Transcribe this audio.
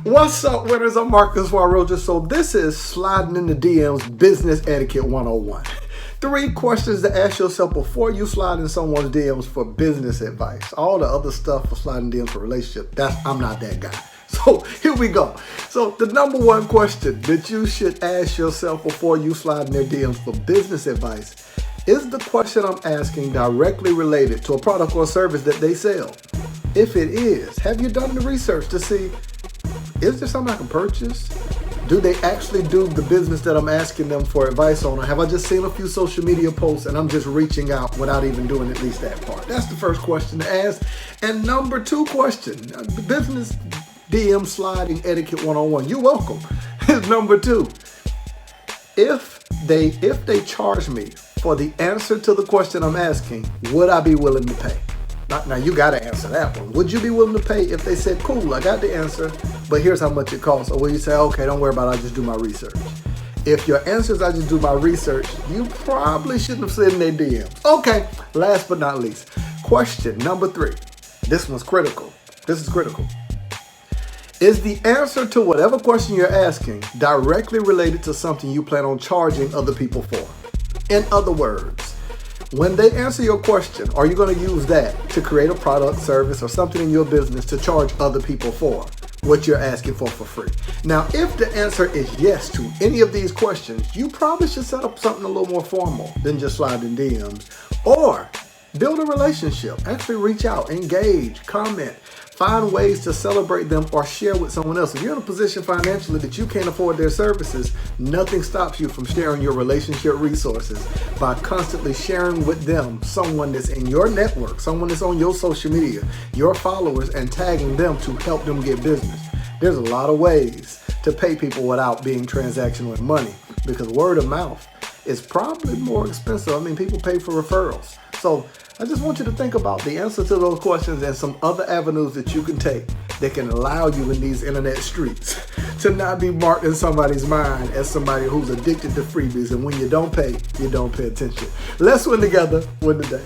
What's up, winners? I'm Marcus Warroja. So this is Sliding in the DMs Business Etiquette 101. 3 questions to ask yourself before you slide in someone's DMs for business advice. All the other stuff for sliding DMs for relationship, I'm not that guy. So here we go. So the number 1 question that you should ask yourself before you slide in their DMs for business advice is the question I'm asking directly related to a product or service that they sell? If it is, have you done the research to see, is there something I can purchase? Do they actually do the business that I'm asking them for advice on? Or have I just seen a few social media posts and I'm just reaching out without even doing at least that part? That's the first question to ask. And number 2 question, business DM sliding etiquette 101. You're welcome. Is number 2. If they charge me for the answer to the question I'm asking, would I be willing to pay? Now you got to answer that one. Would you be willing to pay if they said, cool, I got the answer, but here's how much it costs? Or will you say, okay, don't worry about it, I just do my research? If your answer is I just do my research, you probably shouldn't have slid in their DMs. Okay, last but not least, question number 3. This one's critical. This is critical. Is the answer to whatever question you're asking directly related to something you plan on charging other people for? In other words, when they answer your question, are you going to use that to create a product, service, or something in your business to charge other people for what you're asking for free? Now, if the answer is yes to any of these questions, you probably should set up something a little more formal than just sliding DMs, or build a relationship. Actually reach out, engage, comment, find ways to celebrate them or share with someone else. If you're in a position financially that you can't afford their services, nothing stops you from sharing your relationship resources by constantly sharing with them someone that's in your network, someone that's on your social media, your followers, and tagging them to help them get business. There's a lot of ways to pay people without being transactional with money, because word of mouth is probably more expensive. I mean, people pay for referrals. So I just want you to think about the answer to those questions and some other avenues that you can take that can allow you in these internet streets to not be marked in somebody's mind as somebody who's addicted to freebies. And when you don't pay attention. Let's win together, win today.